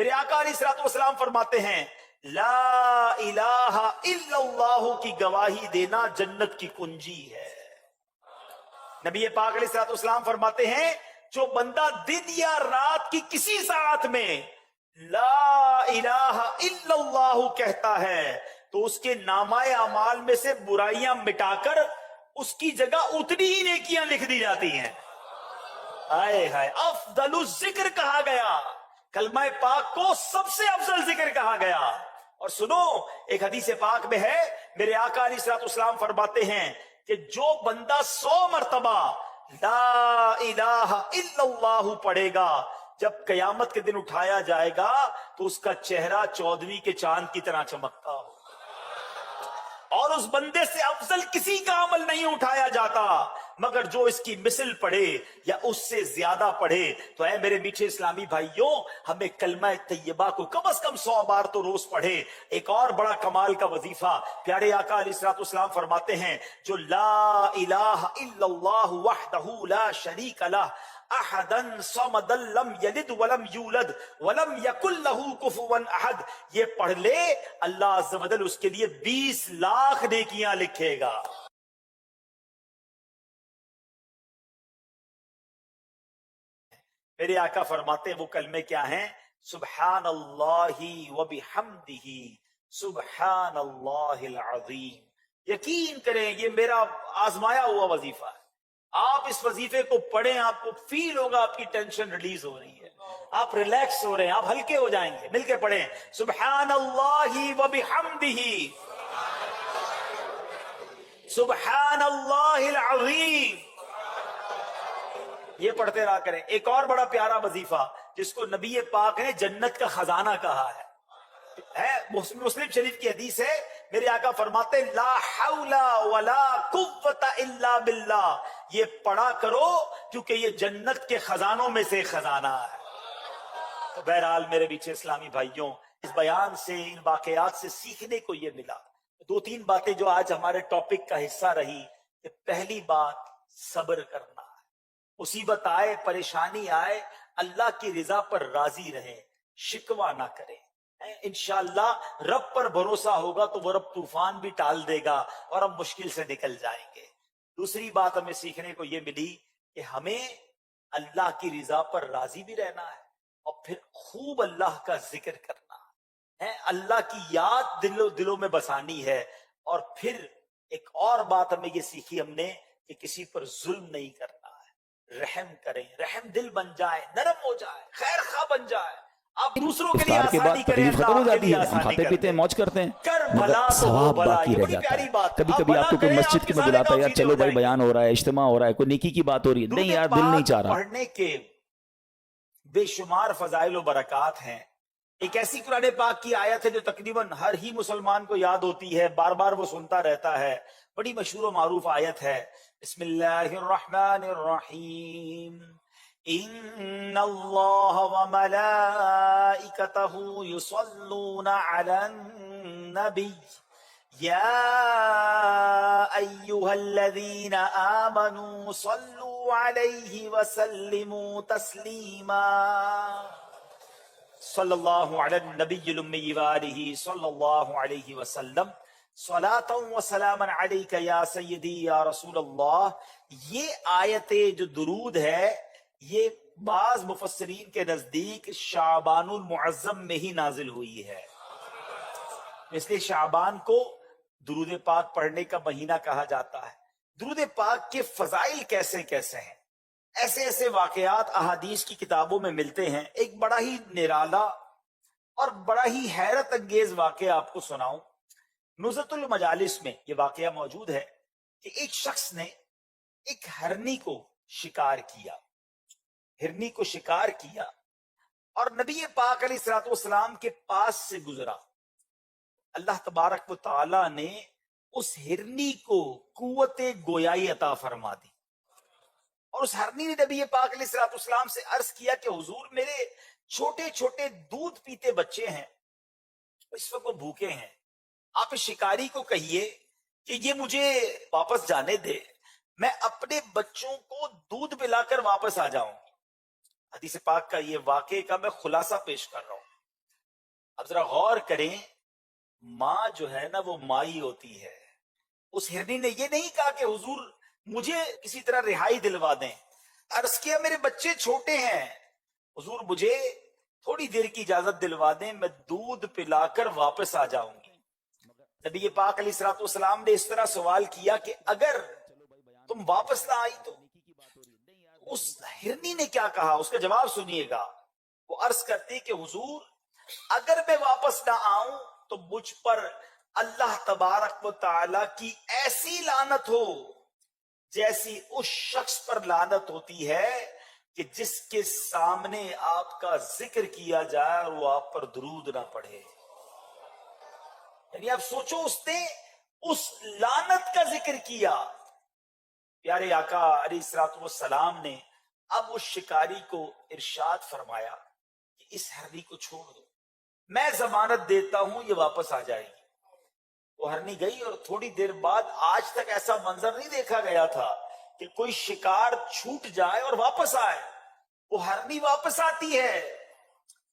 میرے آقا علیہ السلام فرماتے ہیں لا الہ الا اللہ کی گواہی دینا جنت کی کنجی ہے۔ نبی پاک علیہ السلام فرماتے ہیں جو بندہ دن یا رات کی کسی ساعت میں لا الہ الا اللہ کہتا ہے تو اس کے نامہ اعمال میں سے برائیاں مٹا کر اس کی جگہ اتنی ہی نیکیاں لکھ دی جاتی ہیں۔ ہائے ہائے، افضل الذکر کہا گیا، کلمہ پاک کو سب سے افضل ذکر کہا گیا۔ اور سنو، ایک حدیث پاک میں ہے میرے آقا علیہ السلام فرماتے ہیں کہ جو بندہ 100 مرتبہ لا الہ الا اللہ پڑھے گا جب قیامت کے دن اٹھایا جائے گا تو اس کا چہرہ 14ویں کے چاند کی طرح چمکتا ہو، اور اس بندے سے افضل کسی کا عمل نہیں اٹھایا جاتا مگر جو اس کی مثل پڑھے یا اس سے زیادہ پڑھے۔ تو اے میرے میٹھے اسلامی بھائیوں، ہمیں کلمہ طیبہ کو کم از کم 100 بار تو روز پڑھے۔ ایک اور بڑا کمال کا وظیفہ پیارے آقا علیہ السلام فرماتے ہیں جو لا الہ الا اللہ وحدہ لا شریک لہ احدا صمدا لم یلد ولم یولد ولم یکن لہ کفوا احد، یہ پڑھ لے اللہ عز و جل اس کے لیے 20 لاکھ نیکیاں لکھے گا۔ میرے آقا فرماتے ہیں وہ کلمے کیا ہیں؟ سبحان اللہ وبحمدہ سبحان اللہ العظیم۔ یقین کریں یہ میرا آزمایا ہوا وظیفہ ہے، آپ اس وظیفے کو پڑھیں، آپ کو فیل ہوگا آپ کی ٹینشن ریلیز ہو رہی ہے، آپ ریلیکس ہو رہے ہیں، آپ ہلکے ہو جائیں گے۔ مل کے پڑھیں سبحان اللہ وبحمدہ سبحان اللہ العظیم، یہ پڑھتے رہا کریں۔ ایک اور بڑا پیارا وظیفہ جس کو نبی پاک نے جنت کا خزانہ کہا ہے مسلم شریف کی حدیث ہے، میرے آقا فرماتے ہیں لا حول ولا قوت الا باللہ، یہ پڑھا کرو کیونکہ یہ جنت کے خزانوں میں سے خزانہ ہے۔ تو بہرحال میرے پیچھے اسلامی بھائیوں، اس بیان سے ان واقعات سے سیکھنے کو یہ ملا 2-3 باتیں جو آج ہمارے ٹاپک کا حصہ رہی کہ پہلی بات صبر کرنا ہے، مصیبت آئے پریشانی آئے اللہ کی رضا پر راضی رہیں، شکوہ نہ کریں، انشاءاللہ رب پر بھروسہ ہوگا تو وہ رب طوفان بھی ٹال دے گا اور ہم مشکل سے نکل جائیں گے۔ دوسری بات ہمیں سیکھنے کو یہ ملی کہ ہمیں اللہ کی رضا پر راضی بھی رہنا ہے اور پھر خوب اللہ کا ذکر کرنا ہے، اللہ کی یاد دلوں میں بسانی ہے۔ اور پھر ایک اور بات ہمیں یہ سیکھی ہم نے کہ کسی پر ظلم نہیں کرنا ہے، رحم کریں، رحم دل بن جائے، نرم ہو جائے، خیر خواہ بن جائے، آپ دوسروں کے لیے افطار کے بعد آسانی کریں، تکلیف ختم ہو اللہ کے جاتی لیے ہے، ہم آسانی کھاتے کر پیتے دیں۔ ہیں، موج کرتے ہیں، کر مگر بھلا تو وہ ثواب بھلا، باقی یہ رہ بڑی جاتا پیاری ہے۔ بات ہے۔ کبھی کبھی آپ کو کوئی بھلا مسجد کریں، میں آپ کے بلاتا ہے، سارے یار کام چلو سیدھے بھائی ہو جائیں بیان ہو رہا ہے، اجتماع ہو رہا ہے، کوئی نیکی کی بات ہو رہی ہے، نہیں درود یار دل نہیں پاک چاہ رہا۔ پڑھنے کے بے شمار فضائل و برکات ہیں۔ ایک ایسی قرآن پاک کی آیت ہے جو تقریباً ہر ہی مسلمان کو یاد ہوتی ہے، بار بار وہ سنتا رہتا ہے، بڑی مشہور و معروف آیت ہے، بسم اللہ الرحمن الرحیم، ان اللہ وملائکتہ یصلون علی النبی یا ایہا الذین آمنوا صلوا علیہ وسلموا تسلیما۔ صلی اللہ علی النبی الامی وآلہ صلی اللہ علیہ وسلم، صلاۃ و سلام علیک یا سیدی یا رسول اللہ۔ یہ آیت جو درود ہے یہ بعض مفسرین کے نزدیک شعبان المعظم میں ہی نازل ہوئی ہے، اس لیے شعبان کو درود پاک پڑھنے کا مہینہ کہا جاتا ہے۔ درود پاک کے فضائل کیسے کیسے ہیں، ایسے ایسے واقعات احادیث کی کتابوں میں ملتے ہیں۔ ایک بڑا ہی نرالا اور بڑا ہی حیرت انگیز واقعہ آپ کو سناؤں۔ نزہۃ المجالس میں یہ واقعہ موجود ہے کہ ایک شخص نے ایک ہرنی کو شکار کیا، ہرنی کو شکار کیا اور نبی پاک علیہ الصلوۃ والسلام کے پاس سے گزرا۔ اللہ تبارک و تعالی نے اس ہرنی کو قوت گویائی عطا فرما دی، اور اس ہرنی نے نبی پاک علیہ الصلوۃ والسلام سے عرض کیا کہ حضور میرے چھوٹے چھوٹے دودھ پیتے بچے ہیں، اس وقت وہ بھوکے ہیں، آپ اس شکاری کو کہیے کہ یہ مجھے واپس جانے دے، میں اپنے بچوں کو دودھ پلا کر واپس آ جاؤں۔ حدیث پاک کا یہ واقعے کا میں خلاصہ پیش کر رہا ہوں۔ اب ذرا غور کریں، ماں جو ہے نا وہ مائی ہوتی ہے. اس ہرنی نے یہ نہیں کہا کہ حضور مجھے کسی طرح رہائی دلوا دیں. عرض کیا میرے بچے چھوٹے ہیں، حضور مجھے تھوڑی دیر کی اجازت دلوا دیں، میں دودھ پلا کر واپس آ جاؤں گی. نبی پاک علیہ الصلوۃ والسلام نے اس طرح سوال کیا کہ اگر تم واپس نہ آئی تو اس ہرنی نے کیا کہا، اس کا جواب سنیے گا. وہ عرض کرتی کہ حضور اگر میں واپس نہ آؤں تو مجھ پر اللہ تبارک و تعالی کی ایسی لعنت ہو جیسی اس شخص پر لعنت ہوتی ہے کہ جس کے سامنے آپ کا ذکر کیا جائے اور وہ آپ پر درود نہ پڑھے. یعنی آپ سوچو، اس نے اس لعنت کا ذکر کیا. پیارے آقا علیہ الصلوۃ والسلام نے اب اس شکاری کو ارشاد فرمایا کہ اس ہرنی کو چھوڑ دو، میں ضمانت دیتا ہوں یہ واپس آ جائے گی. وہ ہرنی گئی اور تھوڑی دیر بعد، آج تک ایسا منظر نہیں دیکھا گیا تھا کہ کوئی شکار چھوٹ جائے اور واپس آئے. وہ ہرنی واپس آتی ہے،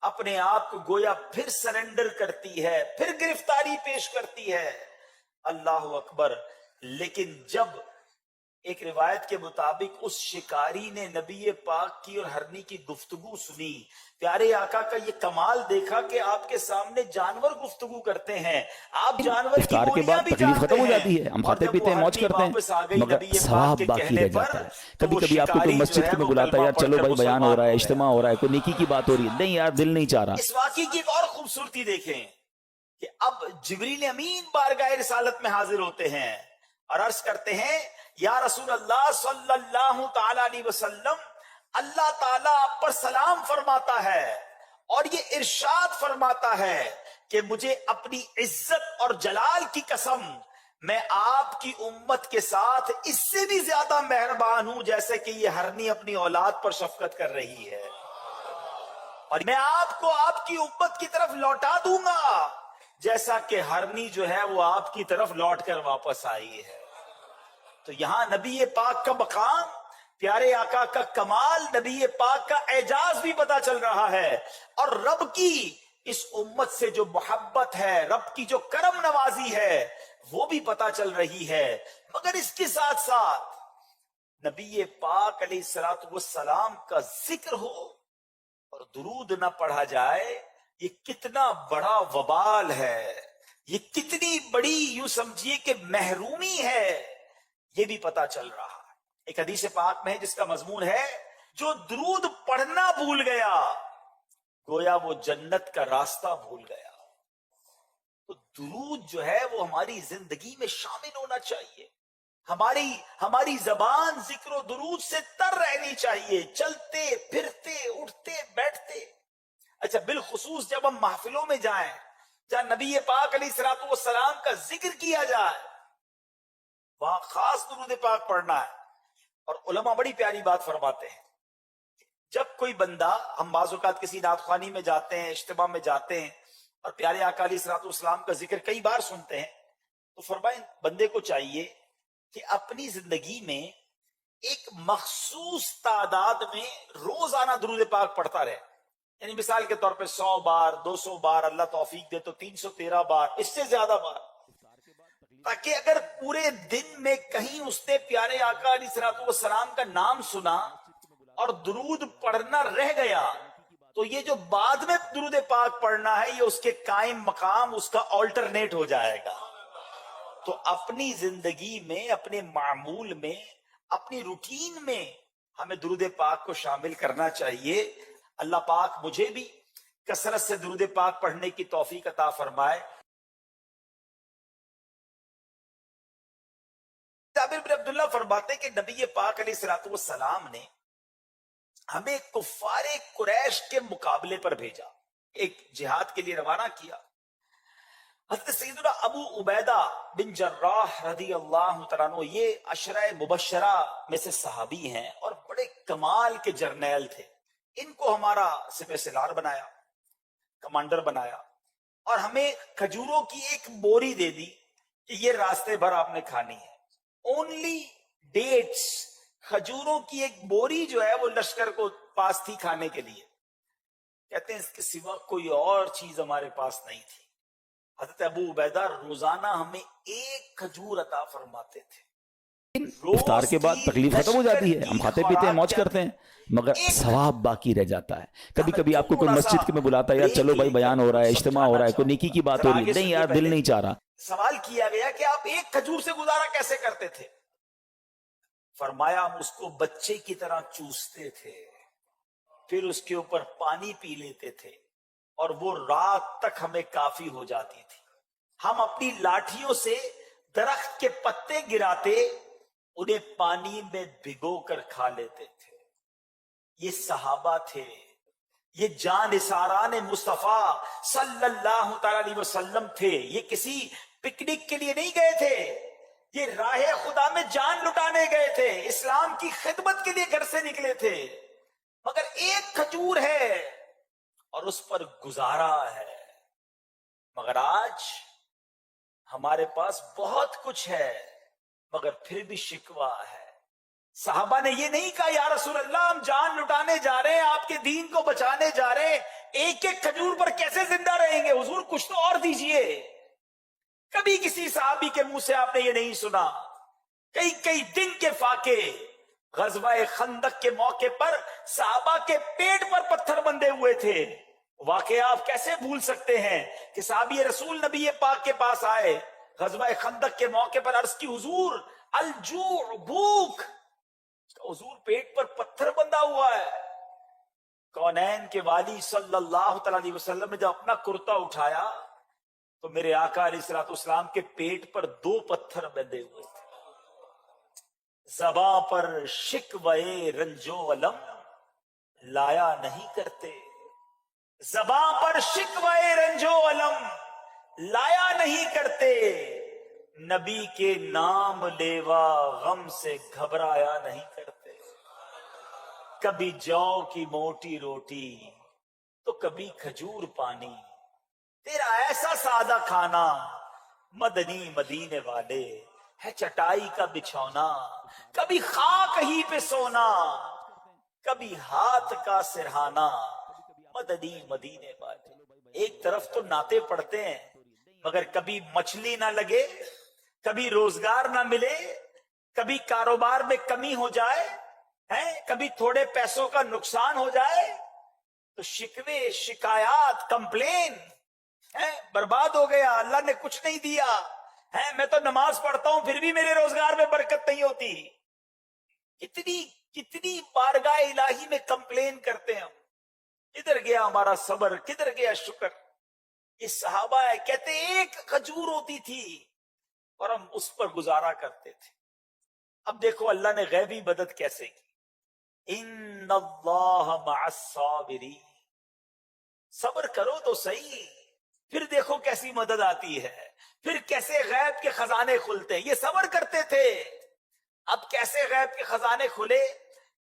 اپنے آپ کو گویا پھر سرنڈر کرتی ہے، پھر گرفتاری پیش کرتی ہے. اللہ اکبر. لیکن جب ایک روایت کے مطابق اس شکاری نے نبی پاک کی اور ہرنی کی گفتگو سنی، پیارے آقا کا یہ کمال دیکھا کہ آپ کے سامنے جانور گفتگو کرتے ہیں، آپ جانور کی افطار کے بولیاں بعد بھی تکلیف جانتے ختم ہو ہیں. جاتی ہے، ہم اور کھاتے جب پیتے وہ ہیں، موج ہرنی کرتے واپس آ گئی ہیں، مگر نبی پاک ثواب کے باقی کہنے رہ پر، جاتا ہے. تو کبھی وہ کبھی آپ کو کوئی شکاری جو مسجد ہے میں وہ بلاتا ہے، یار کلمہ چلو پڑھ کر بھائی بیان ہو مسلمان رہا ہے، ہو گیا. اجتماع ہو رہا ہے، کوئی نیکی کی بات ہو رہی ہے، نہیں یار دل نہیں چاہ رہا. اس واقعے کی ایک اور خوبصورتی دیکھیں کہ اب جبریل امین بارگاہ رسالت میں حاضر ہوتے ہیں اور عرض کرتے ہیں یا رسول اللہ صلی اللہ تعالی علیہ وسلم، اللہ تعالیٰ آپ پر سلام فرماتا ہے اور یہ ارشاد فرماتا ہے کہ مجھے اپنی عزت اور جلال کی قسم، میں آپ کی امت کے ساتھ اس سے بھی زیادہ مہربان ہوں جیسے کہ یہ ہرنی اپنی اولاد پر شفقت کر رہی ہے، اور میں آپ کو آپ کی امت کی طرف لوٹا دوں گا جیسا کہ ہرنی جو ہے وہ آپ کی طرف لوٹ کر واپس آئی ہے. تو یہاں نبی پاک کا مقام، پیارے آقا کا کمال، نبی پاک کا اعجاز بھی پتا چل رہا ہے، اور رب کی اس امت سے جو محبت ہے، رب کی جو کرم نوازی ہے وہ بھی پتا چل رہی ہے. مگر اس کے ساتھ ساتھ نبی پاک علیہ الصلوۃ والسلام کا ذکر ہو اور درود نہ پڑھا جائے، یہ کتنا بڑا وبال ہے، یہ کتنی بڑی یوں سمجھیے کہ محرومی ہے، یہ بھی پتا چل رہا ہے. ایک حدیث پاک میں ہے جس کا مضمون ہے جو درود پڑھنا بھول گیا گویا وہ جنت کا راستہ بھول گیا. تو درود جو ہے وہ ہماری زندگی میں شامل ہونا چاہیے. ہماری زبان ذکر و درود سے تر رہنی چاہیے، چلتے پھرتے اٹھتے بیٹھتے. اچھا، بالخصوص جب ہم محفلوں میں جائیں جہاں نبی پاک علیہ الصلوۃ والسلام کا ذکر کیا جائے، وہاں خاص درود پاک پڑھنا ہے. اور علماء بڑی پیاری بات فرماتے ہیں، جب کوئی بندہ، ہم بعض اوقات کسی نعت خوانی میں جاتے ہیں، اجتماع میں جاتے ہیں اور پیارے آقا علیہ الصلوۃ والسلام کا ذکر کئی بار سنتے ہیں، تو فرمائیں بندے کو چاہیے کہ اپنی زندگی میں ایک مخصوص تعداد میں روزانہ درود پاک پڑھتا رہے. یعنی مثال کے طور پہ 100 بار، 200 بار، اللہ توفیق دے تو 313 بار، اس سے زیادہ بار، تاکہ اگر پورے دن میں کہیں اس نے پیارے آقا علیہ الصلوۃ والسلام کا نام سنا اور درود پڑھنا رہ گیا تو یہ جو بعد میں درود پاک پڑھنا ہے یہ اس کے قائم مقام، اس کا آلٹرنیٹ ہو جائے گا. تو اپنی زندگی میں، اپنے معمول میں، اپنی روٹین میں ہمیں درود پاک کو شامل کرنا چاہیے. اللہ پاک مجھے بھی کثرت سے درود پاک پڑھنے کی توفیق عطا فرمائے. جابر بن عبداللہ فرماتے کہ نبی پاک علیہ الصلوۃ والسلام نے ہمیں کفار قریش کے مقابلے پر بھیجا، ایک جہاد کے لیے روانہ کیا. حضرت سیدنا ابو عبیدہ بن جراح رضی اللہ تعالیٰ عنہ، یہ عشرہ مبشرہ میں سے صحابی ہیں اور بڑے کمال کے جرنیل تھے. ان کو ہمارا سپہ سالار بنایا، کمانڈر بنایا، اور ہمیں کھجوروں کی ایک بوری دے دی کہ یہ راستے بھر آپ نے کھانی ہے. اونلی ڈیٹس، کھجوروں کی ایک بوری جو ہے وہ لشکر کو پاس تھی کھانے کے لیے. کہتے ہیں اس کے سوا کوئی اور چیز ہمارے پاس نہیں تھی. حضرت ابو عبیدہ روزانہ ہمیں ایک کھجور عطا فرماتے تھے. افطار کے بعد تکلیف ختم ہو جاتی ہے, ہم کھاتے پیتے ہیں, موج کرتے ہیں, مگر ثواب باقی رہ جاتا ہے. کبھی کبھی آپ کو کوئی مسجد میں بلاتا ہے, یار چلو بھائی بیان ہو رہا ہے, اجتماع ہو رہا ہے, کوئی نیکی کی بات ہو رہی ہے, نہیں یار دل نہیں چاہ رہا. سوال کیا گیا کہ آپ ایک کھجور سے گزارا کیسے کرتے تھے؟ فرمایا ہم اس کو بچے کی طرح چوستے تھے, پھر اس کے اوپر پانی پی لیتے تھے, اور وہ رات تک ہمیں کافی ہو جاتی تھی. ہم اپنی لاٹھیوں سے درخت کے پتے گراتے, انہیں پانی میں بھگو کر کھا لیتے تھے. یہ صحابہ تھے, یہ جانثاران مصطفیٰ صلی اللہ تعالی علیہ وسلم تھے. یہ کسی پکنک کے لیے نہیں گئے تھے, یہ راہ خدا میں جان لٹانے گئے تھے, اسلام کی خدمت کے لیے گھر سے نکلے تھے. مگر ایک کھجور ہے اور اس پر گزارا ہے. مگر آج ہمارے پاس بہت کچھ ہے, مگر پھر بھی شکوہ ہے. صحابہ نے یہ نہیں کہا یا رسول اللہ ہم جان لٹانے جا رہے ہیں, آپ کے دین کو بچانے جا رہے ہیں, ایک ایک کھجور پر کیسے زندہ رہیں گے, حضور کچھ تو اور دیجئے. کبھی کسی صحابی کے منہ سے آپ نے یہ نہیں سنا. کئی کئی دن کے فاقے, غزوہ خندق کے موقع پر صحابہ کے پیٹ پر پتھر بندھے ہوئے تھے. واقعہ آپ کیسے بھول سکتے ہیں کہ صحابی رسول نبی پاک کے پاس آئے غزوہ خندق کے موقع پر, عرض کی حضور الجوع, بھوک. حضور پیٹ پر پتھر بندھا ہوا ہے. کونین کے والی صلی اللہ تعالی علیہ وسلم نے جب اپنا کرتا اٹھایا تو میرے آقا علیہ الصلوۃ والسلام کے پیٹ پر 2 پتھر بندھے ہوئے تھے. زباں پر شکوے رنجو علم لایا نہیں کرتے, زباں پر شکوے رنجو علم لایا نہیں کرتے, نبی کے نام لیوا غم سے گھبرایا نہیں کرتے. کبھی جو کی موٹی روٹی تو کبھی کھجور پانی, تیرا ایسا سادہ کھانا مدنی مدینے والے ہے چٹائی کا بچھونا. کبھی خاک ہی پہ سونا, کبھی ہاتھ کا سرہانا مدنی مدینے والے. ایک طرف تو نعتیں پڑھتے ہیں, مگر کبھی مچھلی نہ لگے, کبھی روزگار نہ ملے, کبھی کاروبار میں کمی ہو جائے, کبھی تھوڑے پیسوں کا نقصان ہو جائے تو شکوے شکایات کمپلین, برباد ہو گیا, اللہ نے کچھ نہیں دیا, میں تو نماز پڑھتا ہوں پھر بھی میرے روزگار میں برکت نہیں ہوتی. کتنی بارگاہ الہی میں کمپلین کرتے ہیں ہم. کدھر گیا ہمارا صبر, کدھر گیا شکر. یہ صحابہ ہے, کہتے ایک کھجور ہوتی تھی اور ہم اس پر گزارا کرتے تھے. اب دیکھو اللہ نے غیبی مدد کیسے کی. ان اللہ مع الصابرین, صبر کرو تو صحیح, پھر دیکھو کیسی مدد آتی ہے, پھر کیسے غیب کے خزانے کھلتے ہیں. یہ صبر کرتے تھے, اب کیسے غیب کے خزانے کھلے.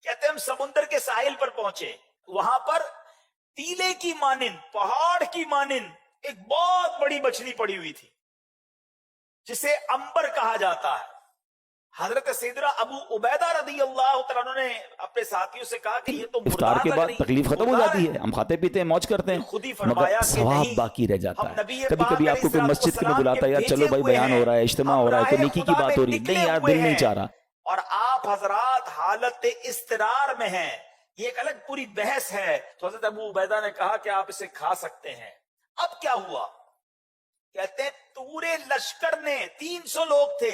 کہتے ہم سمندر کے ساحل پر پہنچے, وہاں پر تیلے کی مانند, پہاڑ کی مانند ایک بہت بڑی مچھلی پڑی ہوئی تھی جسے امبر کہا جاتا ہے. حضرت سیدنا ابو عبیدہ رضی اللہ تعالیٰ عنہ نے اپنے ساتھیوں سے کہا کہ یہ تو افطار کے بعد تکلیف ختم ہو جاتی ہے, ہم کھاتے پیتے ہیں, موج کرتے ہیں, خود ہی مگر فرمایا کہ ثواب نہیں, باقی رہ جاتا ہم ہے. نبی کبھی پاک کبھی آپ کو کوئی مسجد میں بلاتا ہے, یار چلو بھائی بیان ہو رہا ہے, اجتماع ہو رہا ہے, کوئی نیکی کی بات ہو رہی ہے, نہیں یار دل نہیں چاہ رہا. اور آپ حضرات حالت اضطرار میں ہیں, یہ ایک الگ پوری بحث ہے. تو حضرت ابو عبیدہ نے کہا کہ آپ اسے کھا سکتے ہیں. اب کیا ہوا, کہتے ہیں پورے لشکر نے 300 لوگ تھے,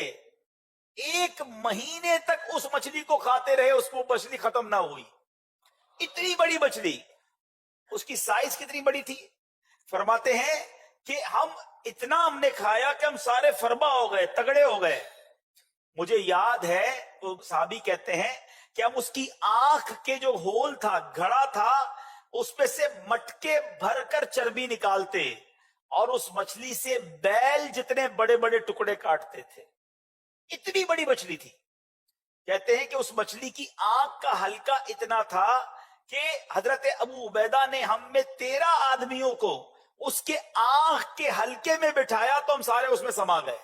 1 مہینے تک اس مچھلی کو کھاتے رہے, اس کو مچھلی ختم نہ ہوئی. اتنی بڑی مچھلی, اس کی سائز کتنی بڑی تھی. فرماتے ہیں کہ ہم نے کھایا کہ ہم سارے فربا ہو گئے, تگڑے ہو گئے. مجھے یاد ہے وہ صحابی کہتے ہیں کہ ہم اس کی آنکھ کے جو ہول تھا, گھڑا تھا, اس پہ سے مٹکے بھر کر چربی نکالتے اور اس مچھلی سے بیل جتنے بڑے بڑے ٹکڑے کاٹتے تھے. اتنی بڑی مچھلی تھی. کہتے ہیں کہ اس مچھلی کی آنکھ کا حلقہ اتنا تھا کہ حضرت ابو عبیدہ نے ہم میں 13 آدمیوں کو اس کے آنکھ کے حلقے میں بٹھایا تو ہم سارے اس میں سما گئے.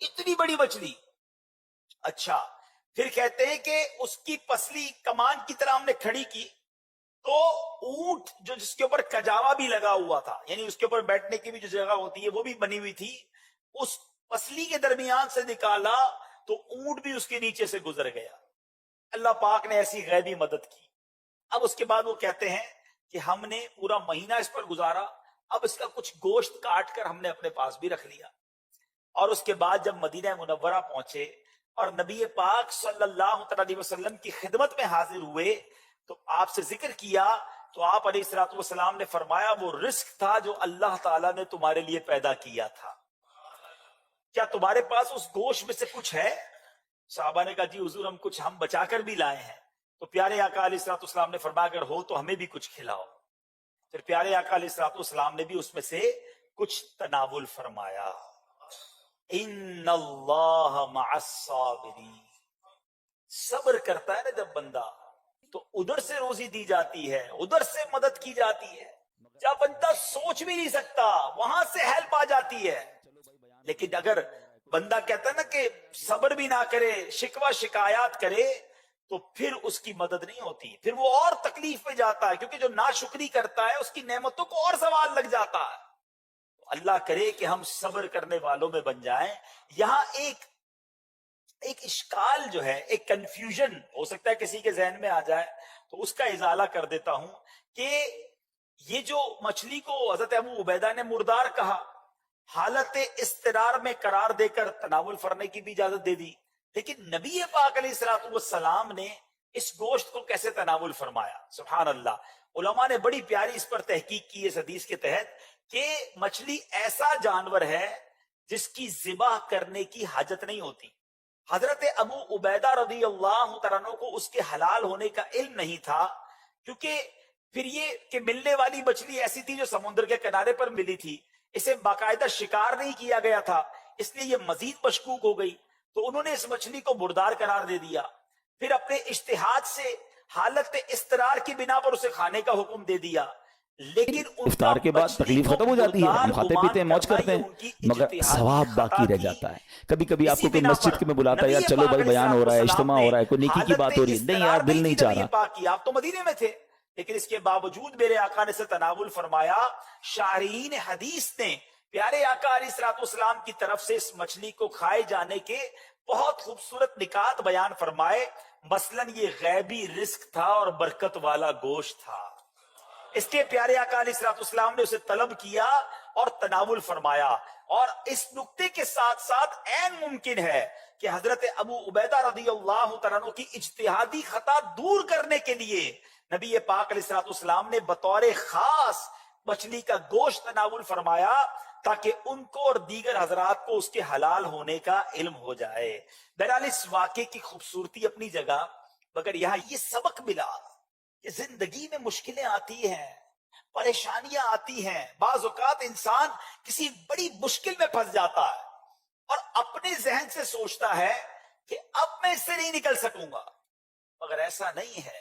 اتنی بڑی مچھلی. اچھا, پھر کہتے ہیں کہ اس کی پسلی کمان کی طرح ہم نے کھڑی کی تو اونٹ جو جس کے اوپر کجاوا بھی لگا ہوا تھا، یعنی اس کے اوپر بیٹھنے کی بھی جو جگہ ہوتی ہے وہ بھی بنی ہوئی تھی، اس پسلی کے درمیان سے نکالا تو اونٹ بھی اس کے نیچے سے گزر گیا. اللہ پاک نے ایسی غیبی مدد کی. اب اس کے بعد وہ کہتے ہیں کہ ہم نے پورا مہینہ اس پر گزارا، اب اس کا کچھ گوشت کاٹ کر ہم نے اپنے پاس بھی رکھ لیا. اور اس کے بعد جب مدینہ منورہ پہنچے اور نبی پاک صلی اللہ علیہ وسلم کی خدمت میں حاضر ہوئے تو آپ سے ذکر کیا تو آپ علیہ الصلوۃ والسلام نے فرمایا وہ رزق تھا جو اللہ تعالیٰ نے تمہارے لیے پیدا کیا تھا، کیا تمہارے پاس اس گوشت میں سے کچھ ہے؟ صحابہ نے کہا جی حضور ہم بچا کر بھی لائے ہیں. تو پیارے آقا علیہ الصلوۃ والسلام نے فرمایا اگر ہو تو ہمیں بھی کچھ کھلاؤ. پھر پیارے آقا علیہ الصلوۃ والسلام نے بھی اس میں سے کچھ تناول فرمایا. ان اللہ مع الصابرین، صبر کرتا ہے نا جب بندہ تو ادھر سے روزی دی جاتی ہے، ادھر سے مدد کی جاتی ہے، جب بندہ سوچ بھی نہیں سکتا وہاں سے ہیلپ آ جاتی ہے. لیکن اگر بندہ کہتا ہے نا کہ صبر بھی نہ کرے، شکوہ شکایات کرے، تو پھر اس کی مدد نہیں ہوتی، پھر وہ اور تکلیف میں جاتا ہے، کیونکہ جو ناشکری کرتا ہے اس کی نعمتوں کو اور سوال لگ جاتا ہے. اللہ کرے کہ ہم صبر کرنے والوں میں بن جائیں. یہاں ایک اشکال جو ہے، ایک کنفیوژن ہو سکتا ہے کسی کے ذہن میں آ جائے تو اس کا ازالہ کر دیتا ہوں کہ یہ جو مچھلی کو حضرت ابو عبیدہ نے مردار کہا، حالت اضطرار میں قرار دے کر تناول فرنے کی بھی اجازت دے دی، لیکن نبی پاک علیہ الصلوۃ والسلام نے اس گوشت کو کیسے تناول فرمایا؟ سبحان اللہ. علماء نے بڑی پیاری اس پر تحقیق کی اس حدیث کے تحت کہ مچھلی ایسا جانور ہے جس کی ذبح کرنے کی حاجت نہیں ہوتی. حضرت ابو عبیدہ رضی اللہ تعالیٰ عنہ کو اس کے حلال ہونے کا علم نہیں تھا، کیونکہ پھر یہ کہ ملنے والی مچھلی ایسی تھی جو سمندر کے کنارے پر ملی تھی، اسے باقاعدہ شکار نہیں کیا گیا تھا، اس لیے یہ مزید مشکوک ہو گئی. تو انہوں نے اس مچھلی کو مردار قرار دے دیا، پھر اپنے اجتہاد سے حالت اضطرار کی بنا پر اسے کھانے کا حکم دے دیا. لیکن افطار کے بعد تکلیف ختم ہو جاتی ہے، ہم کھاتے پیتے ہیں موج کرتے ہیں، مگر ثواب باقی رہ جاتا ہے. کبھی کبھی آپ کو کوئی مسجد میں بلاتا ہے یار چلو بھائی بیان ہو رہا ہے، اجتماع ہو رہا ہے، کوئی نیکی کی بات ہو رہی ہے، نہیں یار دل نہیں چاہ رہا. آپ تو مدینے میں تھے، لیکن اس کے باوجود میرے آقا نے اسے تناول فرمایا. شارحین حدیث نے پیارے آقا علیہ الصلوۃ والسلام کی طرف سے اس مچھلی کو کھائے جانے کے بہت خوبصورت نکات بیان فرمائے. مثلاً یہ غیبی رزق تھا اور برکت والا گوشت تھا، اس کے پیارے آقا علیہ الصلوۃ والسلام نے اسے طلب کیا اور تناول فرمایا. اور اس نقطے کے ساتھ ساتھ عین ممکن ہے کہ حضرت ابو عبیدہ رضی اللہ تعالیٰ عنہ کی اجتہادی خطا دور کرنے کے لیے نبی پاک علیہ الصلوۃ والسلام نے بطور خاص مچھلی کا گوشت تناول فرمایا تاکہ ان کو اور دیگر حضرات کو اس کے حلال ہونے کا علم ہو جائے. بہرحال اس واقعے کی خوبصورتی اپنی جگہ، مگر یہاں یہ سبق ملا کہ زندگی میں مشکلیں آتی ہیں، پریشانیاں آتی ہیں، بعض اوقات انسان کسی بڑی مشکل میں پھنس جاتا ہے اور اپنے ذہن سے سوچتا ہے کہ اب میں اس سے نہیں نکل سکوں گا، مگر ایسا نہیں ہے.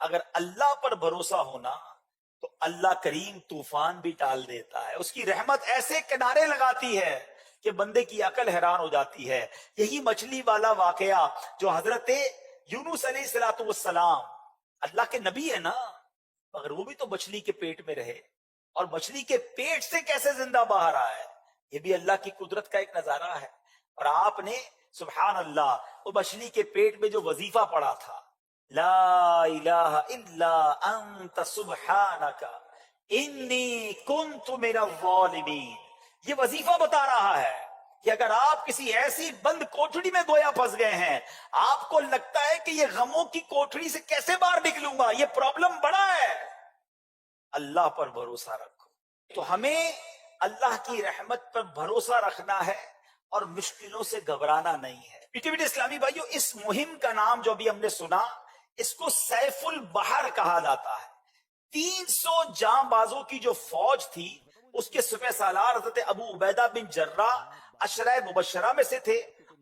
اگر اللہ پر بھروسہ ہونا تو اللہ کریم طوفان بھی ٹال دیتا ہے، اس کی رحمت ایسے کنارے لگاتی ہے کہ بندے کی عقل حیران ہو جاتی ہے. یہی مچھلی والا واقعہ جو حضرت یونس علیہ الصلوۃ والسلام اللہ کے نبی ہے نا، مگر وہ بھی تو مچھلی کے پیٹ میں رہے، اور مچھلی کے پیٹ سے کیسے زندہ باہر آئے، یہ بھی اللہ کی قدرت کا ایک نظارہ ہے. اور آپ نے سبحان اللہ وہ مچھلی کے پیٹ میں جو وظیفہ پڑھا تھا، لا الہ الا انت سبحانک انی کنت من الظالمین، یہ وظیفہ بتا رہا ہے کہ اگر آپ کسی ایسی بند کوٹڑی میں گویا پھنس گئے ہیں، آپ کو لگتا ہے کہ یہ غموں کی کوٹڑی سے کیسے باہر نکلوں گا، یہ پرابلم بڑا ہے، اللہ پر بھروسہ رکھو. تو ہمیں اللہ کی رحمت پر بھروسہ رکھنا ہے اور مشکلوں سے گھبرانا نہیں ہے. بیٹے اسلامی بھائیو، اس مہم کا نام جو ابھی ہم نے سنا، اس کو سیف البحر کہا جاتا ہے. 300 جاں بازوں کی جو فوج تھی اس کے سپہ سالار حضرت ابو عبیدہ بن جراح عشرہ مبشرہ میں سے تھے،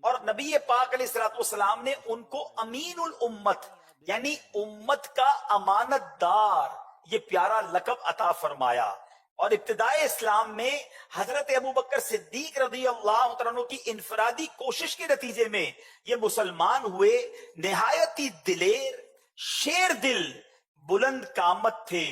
اور نبی پاک علیہ الصلوۃ والسلام نے ان کو امین الامت یعنی امت کا امانت دار یہ پیارا لقب عطا فرمایا. اور ابتدائے اسلام میں حضرت ابو بکر صدیق رضی اللہ تعالیٰ عنہ کی انفرادی کوشش کے نتیجے میں یہ مسلمان ہوئے. نہایت ہی دلیر، شیر دل، بلند قامت تھے.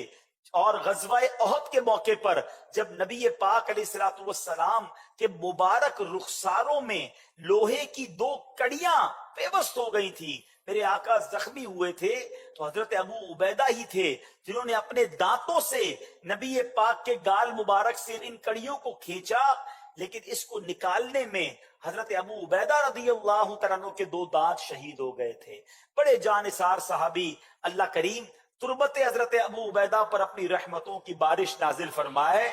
اور غزوہ احد کے موقع پر جب نبی پاک علیہ الصلوۃ والسلام کے مبارک رخساروں میں لوہے کی 2 کڑیاں پیوست ہو گئی تھی، میرے آقا زخمی ہوئے تھے، تو حضرت ابو عبیدہ ہی تھے جنہوں نے اپنے دانتوں سے نبی پاک کے گال مبارک سے ان کڑیوں کو کھینچا، لیکن اس کو نکالنے میں حضرت ابو عبیدہ رضی اللہ تعالیٰ عنہ کے 2 دانت شہید ہو گئے تھے. بڑے جانثار صحابی. اللہ کریم تربت حضرت ابو عبیدہ پر اپنی رحمتوں کی بارش نازل فرمائے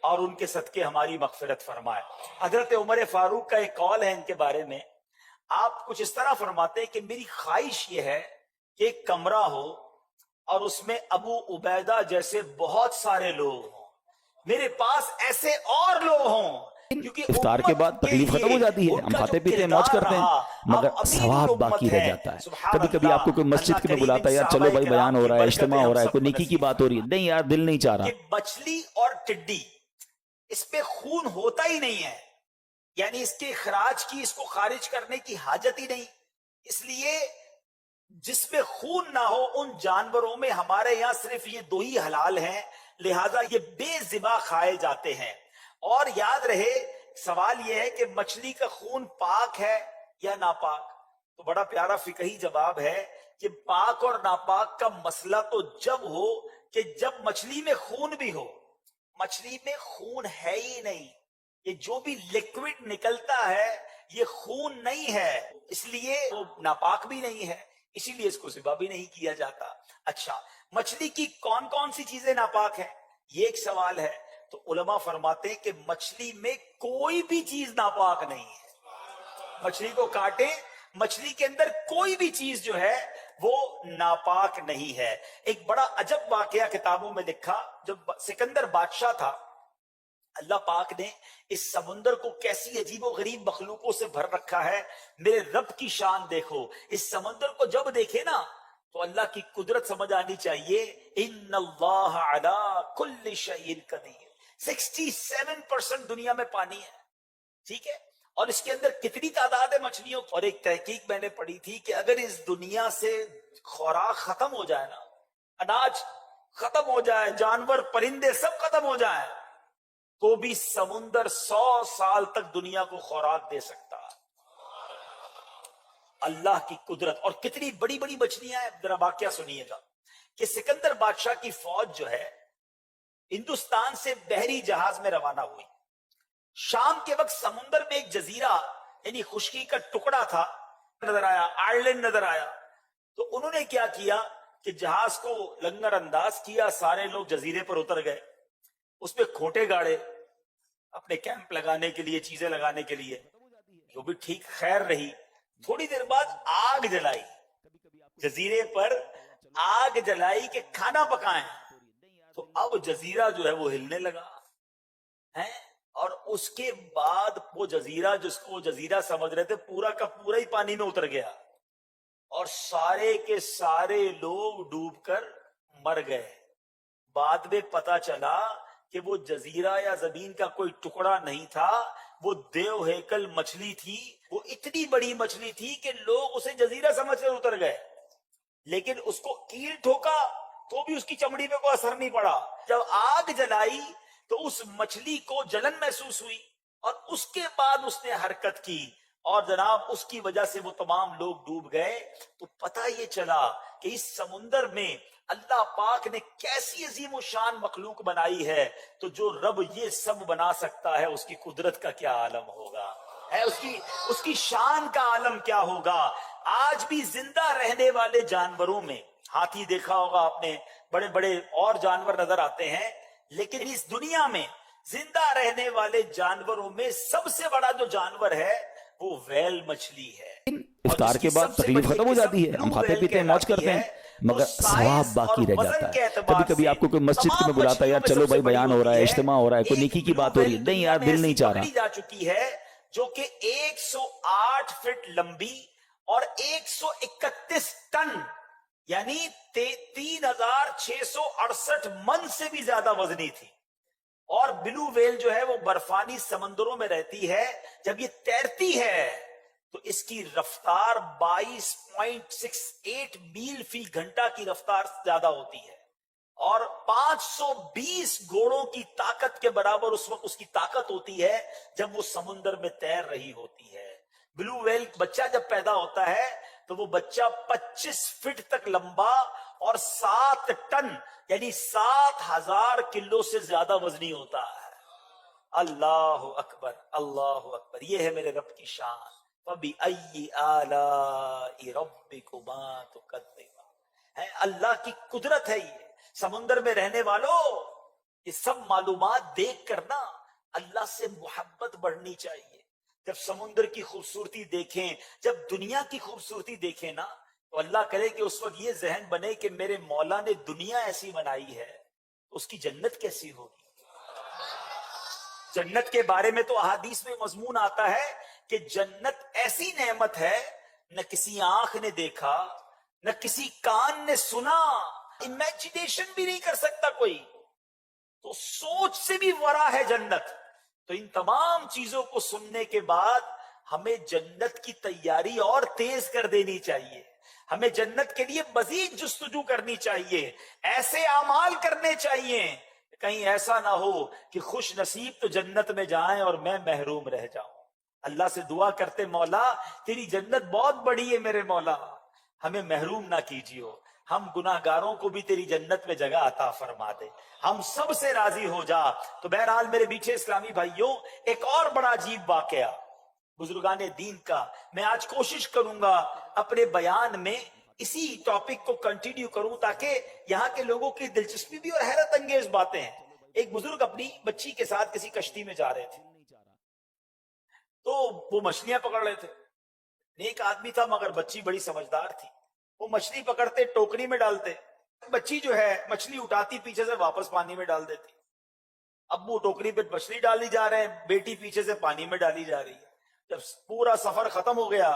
اور ان کے صدقے ہماری مغفرت فرمائے. حضرت عمر فاروق کا ایک قول ہے ان کے بارے میں، آپ کچھ اس طرح فرماتے ہیں کہ میری خواہش یہ ہے کہ ایک کمرہ ہو اور اس میں ابو عبیدہ جیسے بہت سارے لوگ ہوں، میرے پاس ایسے اور لوگ ہوں، کیونکہ افطار کے بعد تکلیف ختم ہو جاتی ہے، ہم کھاتے پیتے ہیں، موج کرتے ہیں، مگر ثواب باقی رہ جاتا ہے. کبھی کبھی آپ کو کوئی مسجد میں بلاتا ہے، یار چلو بھائی بیان ہو رہا ہے، اجتماع ہو رہا ہے، کوئی نیکی کی بات ہو رہی ہے، نہیں یار دل نہیں چاہ رہا. کہ مچھلی اور ٹڈی اس پہ خون ہوتا ہی نہیں ہے، یعنی اس کے اخراج کی، اس کو خارج کرنے کی حاجت ہی نہیں، اس لیے جس میں خون نہ ہو ان جانوروں میں ہمارے یہاں صرف یہ 2 ہی حلال ہیں، لہذا یہ بے ذبح کھائے جاتے ہیں. اور یاد رہے سوال یہ ہے کہ مچھلی کا خون پاک ہے یا ناپاک؟ تو بڑا پیارا فقہی جواب ہے کہ پاک اور ناپاک کا مسئلہ تو جب ہو کہ جب مچھلی میں خون بھی ہو. مچھلی میں خون ہے ہی نہیں، یہ جو بھی لیکوڈ نکلتا ہے یہ خون نہیں ہے، اس لیے وہ ناپاک بھی نہیں ہے، اسی لیے اس کو ذبح بھی نہیں کیا جاتا. اچھا، مچھلی کی کون کون سی چیزیں ناپاک ہیں، یہ ایک سوال ہے. تو علماء فرماتے ہیں کہ مچھلی میں کوئی بھی چیز ناپاک نہیں ہے. مچھلی کو کاٹیں، مچھلی کے اندر کوئی بھی چیز جو ہے وہ ناپاک نہیں ہے. ایک بڑا عجب واقعہ کتابوں میں لکھا، جب سکندر بادشاہ تھا، اللہ پاک نے اس سمندر کو کیسی عجیب و غریب مخلوقوں سے بھر رکھا ہے. میرے رب کی شان دیکھو، اس سمندر کو جب دیکھے نا تو اللہ کی قدرت سمجھ آنی چاہیے. ان اللہ علی کل شیء قدیر. 67% دنیا میں پانی ہے، ٹھیک ہے، اور اس کے اندر کتنی تعداد ہے مچھلیوں. اور ایک تحقیق میں نے پڑھی تھی کہ اگر اس دنیا سے خوراک ختم ہو جائے نا، اناج ختم ہو جائے، جانور پرندے سب ختم ہو جائیں، تو بھی سمندر 100 سال تک دنیا کو خوراک دے سکتا. اللہ کی قدرت. اور کتنی بڑی بڑی مچھلیاں ہیں. ذرا واقعہ سنیے گا کہ سکندر بادشاہ کی فوج جو ہے ہندوستان سے بحری جہاز میں روانہ ہوئی. شام کے وقت سمندر میں ایک جزیرہ یعنی خشکی کا ٹکڑا تھا، نظر آیا، آئرلینڈ نظر آیا. تو انہوں نے کیا کیا کہ جہاز کو لنگر انداز کیا، سارے لوگ جزیرے پر اتر گئے، اس پہ کھوٹے گاڑے اپنے کیمپ لگانے کے لیے، چیزیں لگانے کے لیے، جو بھی ٹھیک خیر رہی. تھوڑی دیر بعد آگ جلائی، جزیرے پر آگ جلائی کہ کھانا پکائیں. تو اب جزیرہ جو ہے وہ ہلنے لگا ہے، اور اس کے بعد وہ جزیرہ جس کو جزیرہ سمجھ رہے تھے پورا کا پورا ہی پانی میں اتر گیا، اور سارے کے سارے لوگ ڈوب کر مر گئے. بعد میں پتا چلا کہ وہ جزیرہ یا زمین کا کوئی ٹکڑا نہیں تھا، وہ دیو ہیکل مچھلی تھی. وہ اتنی بڑی مچھلی تھی کہ لوگ اسے جزیرہ سمجھ کر اتر گئے، لیکن اس کو کیل ٹھوکا تو بھی اس کی چمڑی پہ کوئی اثر نہیں پڑا. جب آگ جلائی تو اس مچھلی کو جلن محسوس ہوئی، اور اس کے بعد اس نے حرکت کی، اور جناب اس کی وجہ سے وہ تمام لوگ ڈوب گئے. تو پتہ یہ چلا کہ اس سمندر میں اللہ پاک نے کیسی عظیم و شان مخلوق بنائی ہے. تو جو رب یہ سب بنا سکتا ہے اس کی قدرت کا کیا عالم ہوگا، ہے اس کی شان کا عالم کیا ہوگا. آج بھی زندہ رہنے والے جانوروں میں ہاتھی دیکھا ہوگا آپ نے، بڑے بڑے اور جانور نظر آتے ہیں، لیکن اس دنیا میں زندہ رہنے والے جانوروں میں سب سے بڑا جو جانور ہے وہ ویل مچھلی ہے. افطار کے بعد تکلیف ختم ہو جاتی ہے، ہم کھاتے پیتے ہیں، موج کرتے ہیں، مگر ثواب باقی رہ جاتا ہے. کبھی کبھی آپ کو کوئی مسجد میں بلاتا ہے، یار چلو بھائی بیان ہو رہا ہے، اجتماع ہو رہا ہے، کوئی نیکی کی بات ہو رہی ہے، نہیں یار دل نہیں چاہ رہا. جا چکی ہے جو کہ 108 فٹ لمبی اور 131 ٹن یعنی 3668 من سے بھی زیادہ وزنی تھی. اور بلو ویل جو ہے وہ برفانی سمندروں میں رہتی ہے. جب یہ تیرتی ہے تو اس کی رفتار 22.68 میل فی گھنٹہ کی رفتار زیادہ ہوتی ہے، اور 520 گھوڑوں کی طاقت کے برابر اس وقت اس کی طاقت ہوتی ہے جب وہ سمندر میں تیر رہی ہوتی ہے۔ بلو ویل بچہ جب پیدا ہوتا ہے تو وہ بچہ 25 فٹ تک لمبا اور 7 ٹن یعنی 7000 کلو سے زیادہ وزنی ہوتا ہے۔ اللہ اکبر، اللہ اکبر، یہ ہے میرے رب کی شان۔ فَبِأَيِّ آلَاءِ رَبِّكُمَا تُكَذِّبَانِ، ہے اللہ کی قدرت ہے یہ۔ سمندر میں رہنے والوں، یہ سب معلومات دیکھ کر نا اللہ سے محبت بڑھنی چاہیے۔ جب سمندر کی خوبصورتی دیکھیں، جب دنیا کی خوبصورتی دیکھیں نا، تو اللہ کرے کہ اس وقت یہ ذہن بنے کہ میرے مولا نے دنیا ایسی بنائی ہے، اس کی جنت کیسی ہوگی۔ جنت کے بارے میں تو احادیث میں مضمون آتا ہے کہ جنت ایسی نعمت ہے نہ کسی آنکھ نے دیکھا، نہ کسی کان نے سنا، امیجنیشن بھی نہیں کر سکتا کوئی، تو سوچ سے بھی ورا ہے جنت۔ تو ان تمام چیزوں کو سننے کے بعد ہمیں جنت کی تیاری اور تیز کر دینی چاہیے، ہمیں جنت کے لیے مزید جستجو کرنی چاہیے، ایسے اعمال کرنے چاہیے کہیں ایسا نہ ہو کہ خوش نصیب تو جنت میں جائیں اور میں محروم رہ جاؤں۔ اللہ سے دعا کرتے، مولا تیری جنت بہت بڑی ہے میرے مولا، ہمیں محروم نہ کیجیو، ہم گناہگاروں کو بھی تیری جنت میں جگہ عطا فرما دے، ہم سب سے راضی ہو جا۔ تو بہرحال میرے میٹھے اسلامی بھائیوں، ایک اور بڑا عجیب واقعہ بزرگان دین کا، میں آج کوشش کروں گا اپنے بیان میں اسی ٹاپک کو کنٹینیو کروں تاکہ یہاں کے لوگوں کی دلچسپی بھی اور حیرت انگیز باتیں ہیں۔ ایک بزرگ اپنی بچی کے ساتھ کسی کشتی میں جا رہے تھے، تو وہ مچھلیاں پکڑ رہے تھے۔ نیک آدمی تھا مگر بچی بڑی سمجھدار تھی، وہ مچھلی پکڑتے ٹوکری میں ڈالتے، بچی جو ہے مچھلی اٹھاتی پیچھے سے واپس پانی میں ڈال دیتی۔ اب وہ ٹوکری پہ مچھلی ڈالی جا رہے ہیں، بیٹی پیچھے سے پانی میں ڈالی جا رہی ہے۔ جب پورا سفر ختم ہو گیا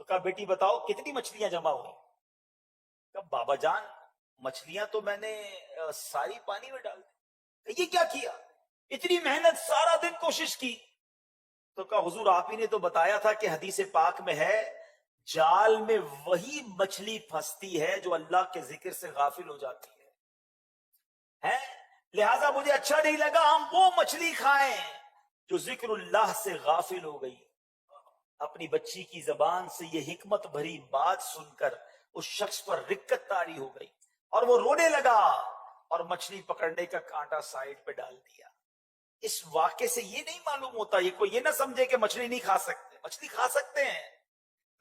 تو کہا بیٹی بتاؤ کتنی مچھلیاں جمع ہوئی؟ کہا بابا جان مچھلیاں تو میں نے ساری پانی میں ڈال دی۔ یہ کیا کیا؟ اتنی محنت، سارا دن کوشش کی۔ تو کہا حضور آپ ہی نے تو بتایا تھا کہ حدیث پاک میں ہے جال میں وہی مچھلی پھنستی ہے جو اللہ کے ذکر سے غافل ہو جاتی ہے، لہذا مجھے اچھا نہیں لگا ہم وہ مچھلی کھائیں جو ذکر اللہ سے غافل ہو گئی۔ اپنی بچی کی زبان سے یہ حکمت بھری بات سن کر اس شخص پر رکت طاری ہو گئی اور وہ رونے لگا اور مچھلی پکڑنے کا کانٹا سائڈ پہ ڈال دیا۔ اس واقعے سے یہ نہیں معلوم ہوتا، یہ کوئی یہ نہ سمجھے کہ مچھلی نہیں کھا سکتے، مچھلی کھا سکتے ہیں،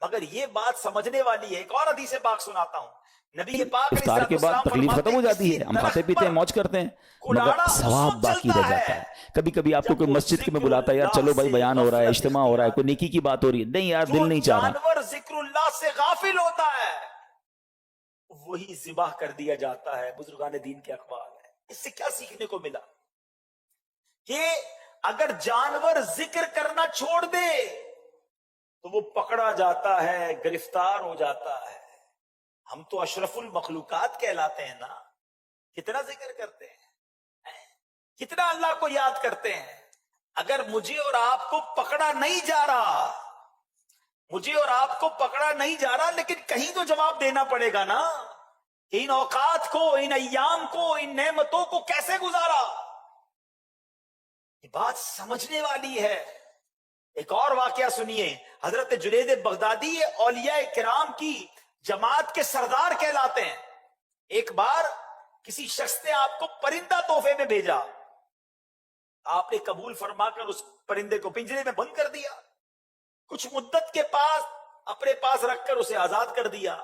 مگر یہ بات سمجھنے والی ہے۔ ایک اور حدیث پاک سناتا ہوں، نبی پاک افطار کے بعد تکلیف ختم ہو جاتی ہے، ہم کھاتے پیتے ہیں، موج کرتے ہیں، مگر ثواب باقی رہ جاتا ہے۔ کبھی کبھی آپ کو کوئی مسجد میں بلاتا ہے، یار چلو بھائی بیان ہو رہا ہے، اجتماع ہو رہا ہے، کوئی نیکی کی بات ہو رہی ہے، نہیں یار دل نہیں چاہ رہا۔ جانور ذکر اللہ سے غافل ہوتا ہے وہی ذبح کر دیا جاتا ہے۔ بزرگان دین کے اقوال ہے۔ اس سے کیا سیکھنے کو ملا کہ اگر جانور ذکر کرنا چھوڑ دے تو وہ پکڑا جاتا ہے، گرفتار ہو جاتا ہے۔ ہم تو اشرف المخلوقات کہلاتے ہیں نا، کتنا ذکر کرتے ہیں، کتنا اللہ کو یاد کرتے ہیں۔ اگر مجھے اور آپ کو پکڑا نہیں جا رہا، مجھے اور آپ کو پکڑا نہیں جا رہا، لیکن کہیں تو جواب دینا پڑے گا نا کہ ان اوقات کو، ان ایام کو، ان نعمتوں کو کیسے گزارا۔ یہ بات سمجھنے والی ہے۔ ایک اور واقعہ سنیے، حضرت جنید بغدادی اولیاء کرام کی جماعت کے سردار کہلاتے ہیں۔ ایک بار کسی شخص نے آپ کو پرندہ تحفے میں بھیجا، آپ نے قبول فرما کر اس پرندے کو پنجرے میں بند کر دیا، کچھ مدت کے پاس اپنے پاس رکھ کر اسے آزاد کر دیا۔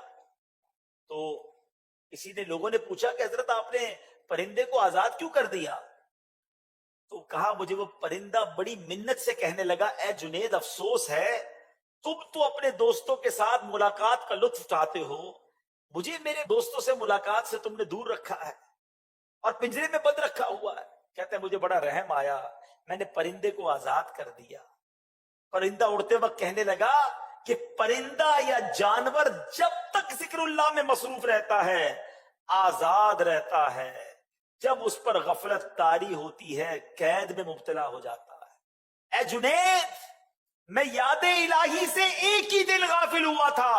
تو کسی نے لوگوں نے پوچھا کہ حضرت آپ نے پرندے کو آزاد کیوں کر دیا؟ تو کہا مجھے وہ پرندہ بڑی منت سے کہنے لگا، اے جنید افسوس ہے تم تو اپنے دوستوں کے ساتھ ملاقات کا لطف اٹھاتے ہو، مجھے میرے دوستوں سے ملاقات سے تم نے دور رکھا ہے اور پنجرے میں بند رکھا ہوا ہے۔ کہتے ہیں مجھے بڑا رحم آیا، میں نے پرندے کو آزاد کر دیا۔ پرندہ اڑتے وقت کہنے لگا کہ پرندہ یا جانور جب تک ذکر اللہ میں مصروف رہتا ہے آزاد رہتا ہے، جب اس پر غفلت طاری ہوتی ہے قید میں مبتلا ہو جاتا ہے۔ اے جنید میں یاد الہی سے ایک ہی دن غافل ہوا تھا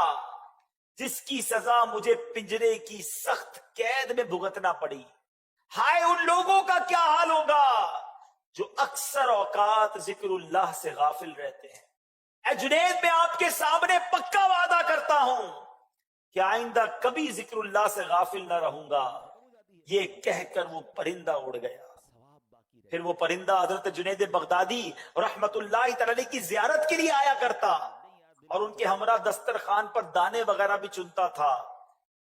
جس کی سزا مجھے پنجرے کی سخت قید میں بھگتنا پڑی. ہائے ان لوگوں کا کیا حال ہوگا جو اکثر اوقات ذکر اللہ سے غافل رہتے ہیں. اے جنید میں آپ کے سامنے پکا وعدہ کرتا ہوں کہ آئندہ کبھی ذکر اللہ سے غافل نہ رہوں گا. یہ کہہ کر وہ پرندہ اڑ گیا. پھر وہ پرندہ حضرت جنید بغدادی رحمت اللہ تعالی کی زیارت کے لیے آیا کرتا اور ان کے ہمراہ دسترخوان پر دانے وغیرہ بھی چنتا تھا.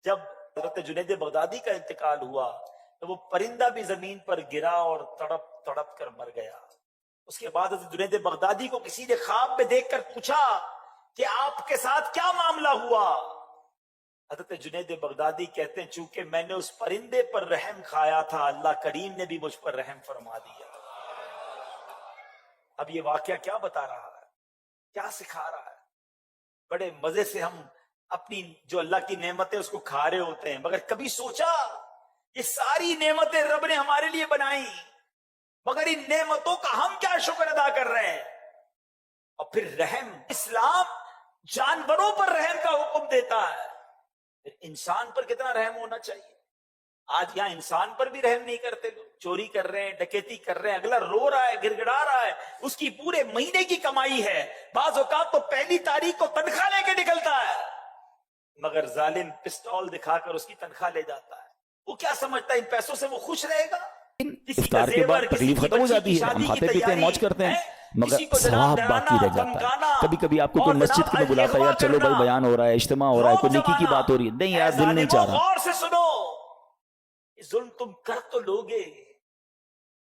جب حضرت جنید بغدادی کا انتقال ہوا تو وہ پرندہ بھی زمین پر گرا اور تڑپ تڑپ کر مر گیا. اس کے بعد حضرت جنید بغدادی کو کسی نے خواب میں دیکھ کر پوچھا کہ آپ کے ساتھ کیا معاملہ ہوا. حضرت جنید بغدادی کہتے ہیں چونکہ میں نے اس پرندے پر رحم کھایا تھا اللہ کریم نے بھی مجھ پر رحم فرما دیا. اب یہ واقعہ کیا بتا رہا ہے, کیا سکھا رہا ہے؟ بڑے مزے سے ہم اپنی جو اللہ کی نعمتیں اس کو کھا رہے ہوتے ہیں, مگر کبھی سوچا یہ ساری نعمتیں رب نے ہمارے لیے بنائی, مگر ان نعمتوں کا ہم کیا شکر ادا کر رہے ہیں؟ اور پھر رحم, اسلام جانوروں پر رحم کا حکم دیتا ہے, پھر انسان پر کتنا رحم ہونا چاہیے. آج یہاں انسان پر بھی رحم نہیں کرتے لوگ. چوری کر رہے ہیں, ڈکیتی کر رہے ہیں, اگلا رو رہا ہے, گڑ گڑا رہا ہے, اس کی پورے مہینے کی کمائی ہے, بعض اوقات تو پہلی تاریخ کو تنخواہ لے کے نکلتا ہے, مگر ظالم پسٹول دکھا کر اس کی تنخواہ لے جاتا ہے. وہ کیا سمجھتا ہے ان پیسوں سے وہ خوش رہے گا؟ افطار کے بعد تکلیف ختم ہو جاتی ہے, ہم کھاتے پیتے ہیں, موج کرتے ہیں, مگر ثواب باقی رہ جاتا ہے. کبھی کبھی آپ کو کوئی مسجد میں بلاتا ہے, یار چلو بھائی بیان ہو رہا ہے, اجتماع ہو رہا ہے, کوئی نیکی کی بات ہو رہی ہے, نہیں یار دل نہیں چاہ رہا. غور سے سنو, ظلم تم کر تو لوگے,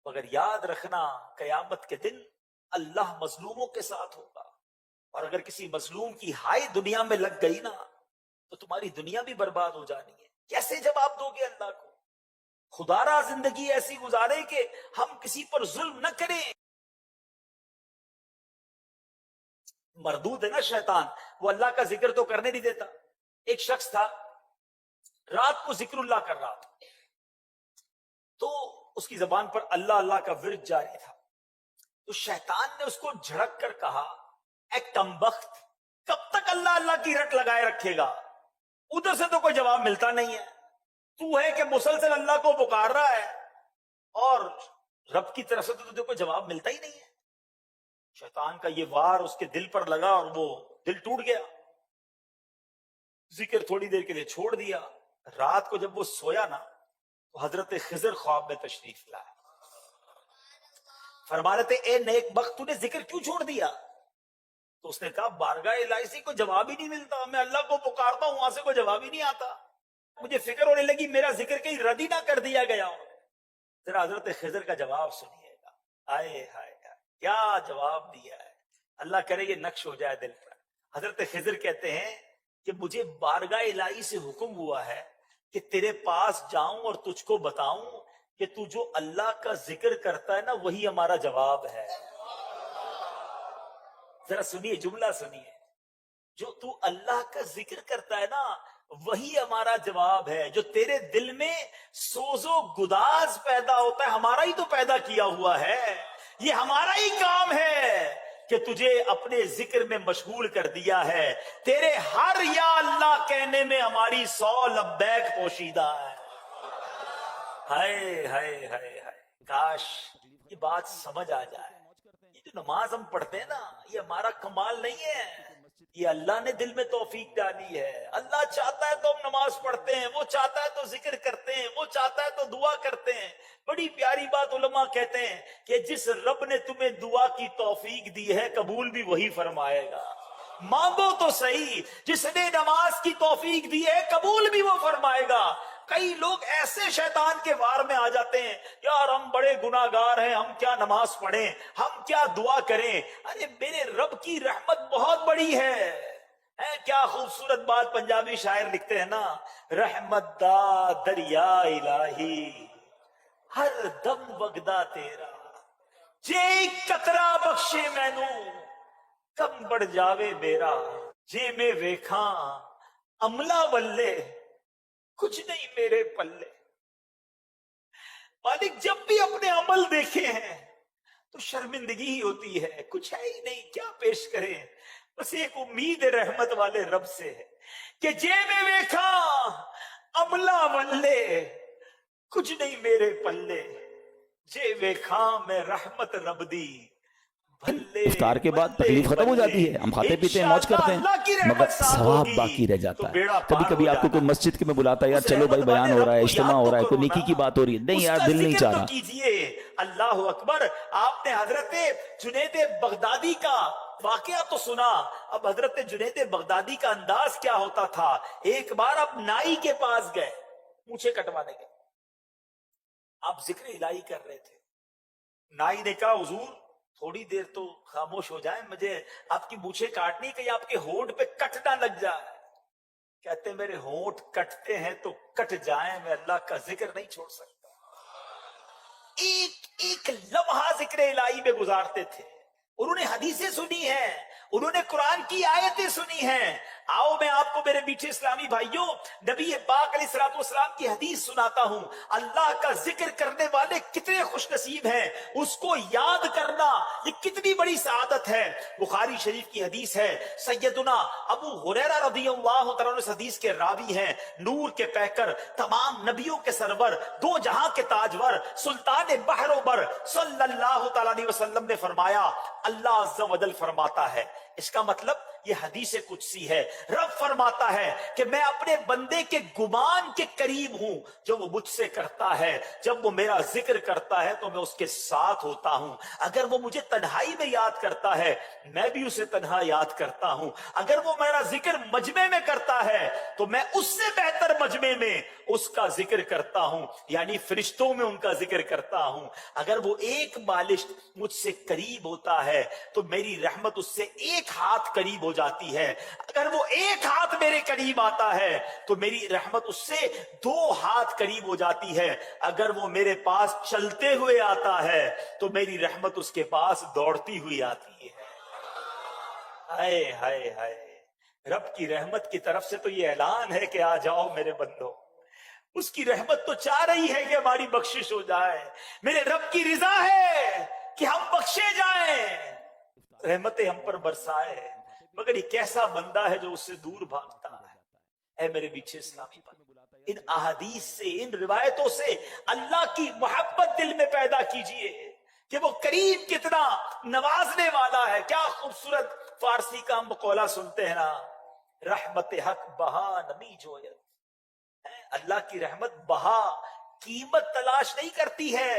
مگر یاد رکھنا قیامت کے دن اللہ مظلوموں کے ساتھ ہوگا. اور اگر کسی مظلوم کی ہائی دنیا میں لگ گئی نا تو تمہاری دنیا بھی برباد ہو جانی ہے. کیسے جواب دو گے اللہ کو؟ خدا را زندگی ایسی گزارے کہ ہم کسی پر ظلم نہ کریں. مردود ہے نا شیطان, وہ اللہ کا ذکر تو کرنے نہیں دیتا. ایک شخص تھا, رات کو ذکر اللہ کر رہا تھا, تو اس کی زبان پر اللہ اللہ کا ورد جاری تھا. تو شیطان نے اس کو جھڑک کر کہا, اے کمبخت, کب تک اللہ اللہ کی رٹ لگائے رکھے گا؟ ادھر سے تو کوئی جواب ملتا نہیں ہے, تو ہے کہ مسلسل اللہ کو پکار رہا ہے اور رب کی طرف سے تو تجھے کوئی جواب ملتا ہی نہیں ہے. شیطان کا یہ وار اس کے دل پر لگا اور وہ دل ٹوٹ گیا. ذکر تھوڑی دیر کے لیے چھوڑ دیا. رات کو جب وہ سویا نا تو حضرت خضر خواب میں تشریف لائے. فرما رہے تھے, اے نیک بخت, تو نے ذکر کیوں چھوڑ دیا؟ تو اس نے کہا, بارگاہ الہی سے کوئی جواب ہی نہیں ملتا, میں اللہ کو پکارتا ہوں, وہاں سے کوئی جواب ہی نہیں آتا. مجھے فکر ہونے لگی میرا ذکر کہیں رد ہی نہ کر دیا گیا ہو. ذرا حضرت خضر کا جواب سنیے گا. آئے ہائے کیا جواب دیا ہے, اللہ کرے یہ نقش ہو جائے دل پر. حضرت خضر کہتے ہیں کہ مجھے بارگاہ الہی سے حکم ہوا ہے کہ تیرے پاس جاؤں اور تجھ کو بتاؤں کہ تو جو اللہ کا ذکر کرتا ہے نا وہی ہمارا جواب ہے. ذرا سنیے, جملہ سنیے, جو تو اللہ کا ذکر کرتا ہے نا وہی ہمارا جواب ہے. جو تیرے دل میں سوز و گداز پیدا ہوتا ہے ہمارا ہی تو پیدا کیا ہوا ہے. یہ ہمارا ہی کام ہے کہ تجھے اپنے ذکر میں مشغول کر دیا ہے. تیرے ہر یا اللہ کہنے میں ہماری 100 لبیک پوشیدہ ہے. ہائے ہائے ہائے ہائے, کاش یہ بات سمجھ آ جائے. یہ جو نماز ہم پڑھتے ہیں نا, یہ ہمارا کمال نہیں ہے, یہ اللہ نے دل میں توفیق ڈالی ہے. اللہ چاہتا ہے تو ہم نماز پڑھتے ہیں, وہ چاہتا ہے تو ذکر کرتے ہیں, وہ چاہتا ہے تو دعا کرتے ہیں. بڑی پیاری بات علماء کہتے ہیں کہ جس رب نے تمہیں دعا کی توفیق دی ہے قبول بھی وہی فرمائے گا. مانگو تو صحیح, جس نے نماز کی توفیق دی ہے قبول بھی وہ فرمائے گا. کئی لوگ ایسے شیطان کے وار میں آ جاتے ہیں, یار ہم بڑے گناہگار ہیں, ہم کیا نماز پڑھیں, ہم کیا دعا کریں. ارے میرے رب کی رحمت بہت بڑی ہے. کیا خوبصورت بات پنجابی شاعر لکھتے ہیں نا, رحمت دا دریا الہی ہر دم وگدا تیرا, جے قطرہ بخشے مینوں کم بڑھ جاوے میرا, جے میں ویکھاں عملہ ولے کچھ نہیں میرے پلے. مالک جب بھی اپنے عمل دیکھے ہیں تو تو شرمندگی ہی ہوتی ہے، کچھ ہے ہی نہیں، کیا پیش کریں؟ بس ایک امید رحمت والے رب سے ہے کہ جے میں ویکھا عملہ ولے، کچھ نہیں میرے پلے، جے ویکھا میں رحمت رب دی بھلے افطار کے بعد بھلے تکلیف ختم ہو بھلے۔ جاتی ہے، ہم کھاتے پیتے ہیں، موج انشاءاللہ کرتے ہیں، اللہ کی مگر رحمت ساتھ ثواب ہوگی باقی رہ تو جاتا ہے۔ بیڑا کبھی پار کبھی ہو آپ کو کوئی جانا۔ مسجد میں بلاتا ہے، یار اس چلو بھائی رحمت بیان والے ہو رب رہا ہے، کو اجتماع یاد ہو تو رہا ہے، کرو کوئی نیکی نا، کی بات ہو رہی ہے، نہیں اس یار کا دل نہیں ذکر چاہ تو رہا۔ کیجئے۔ اللہ اکبر۔ آپ نے حضرت جنید بغدادی کا واقعہ تو سنا، اب حضرت جنید بغدادی کا انداز کیا ہوتا تھا۔ ایک بار آپ نائی کے پاس گئے، مونچھیں کٹوانے گئے، آپ ذکر الہی کر رہے تھے، نائی نے کہا حضور تھوڑی دیر تو خاموش ہو جائیں، مجھے آپ کی مونچھیں کاٹنی کہ آپ کے ہونٹ پہ کٹ نہ لگ جائے۔ کہتے میرے ہونٹ کٹتے ہیں تو کٹ جائیں، میں اللہ کا ذکر نہیں چھوڑ سکتا۔ ایک ایک لمحہ ذکر الہی میں گزارتے تھے۔ انہوں نے حدیثیں سنی ہیں، انہوں نے قرآن کی آیتیں سنی ہیں۔ آؤ میں آپ کو میرے میٹھے اسلامی بھائیوں نبی پاک علیہ الصلوۃ والسلام کی حدیث سناتا ہوں۔ اللہ کا ذکر کرنے والے کتنے خوش نصیب ہیں، اس کو یاد کرنا یہ کتنی بڑی سعادت ہے۔ بخاری شریف کی حدیث ہے، سیدنا ابو ہریرہ رضی اللہ تعالیٰ عنہ اس حدیث کے راوی ہیں، نور کے پیکر، تمام نبیوں کے سرور، دو جہاں کے تاجور، سلطان بحر و بر صلی اللہ تعالیٰ علیہ وسلم نے فرمایا، اللہ عز و جل فرماتا ہے، اس کا مطلب یہ حدیث قدسی ہے، رب فرماتا ہے کہ میں اپنے بندے کے گمان کے قریب ہوں، جو وہ مجھ سے کرتا ہے، جب وہ میرا ذکر کرتا ہے تو میں اس کے ساتھ ہوتا ہوں، اگر وہ مجھے تنہائی میں یاد کرتا ہے میں بھی اسے تنہا یاد کرتا ہوں، اگر وہ میرا ذکر مجمع میں کرتا ہے تو میں اس سے بہتر مجمع میں اس کا ذکر کرتا ہوں، یعنی فرشتوں میں ان کا ذکر کرتا ہوں، اگر وہ ایک بالش مجھ سے قریب ہوتا ہے تو میری رحمت اس سے ایک ہاتھ قریب ہو جاتی ہے، اگر وہ ایک ہاتھ میرے قریب آتا ہے تو میری رحمت اس سے 2 ہاتھ قریب ہو جاتی ہے، اگر وہ میرے پاس چلتے ہوئے آتا ہے تو میری رحمت اس کے پاس دوڑتی ہوئی آتی ہے۔ ہائے ہائے ہائے، رب کی رحمت کی طرف سے تو یہ اعلان ہے کہ آ جاؤ میرے بندو، اس کی رحمت تو چاہ رہی ہے کہ ہماری بخشش ہو جائے، میرے رب کی رضا ہے کہ ہم بخشے جائیں، رحمتیں ہم پر برسائے، مگر یہ کیسا بندہ ہے جو اس سے دور بھاگتا ہے۔ اے میرے پیچھے اسلامی بھائی، ان احادیث سے، ان روایتوں سے اللہ کی محبت دل میں پیدا کیجئے کہ وہ کریم کتنا نوازنے والا ہے۔ کیا خوبصورت فارسی کا ہم مقولہ سنتے ہیں نا، رحمت حق بہا نمی جویت، اللہ کی رحمت بہا قیمت تلاش نہیں کرتی ہے،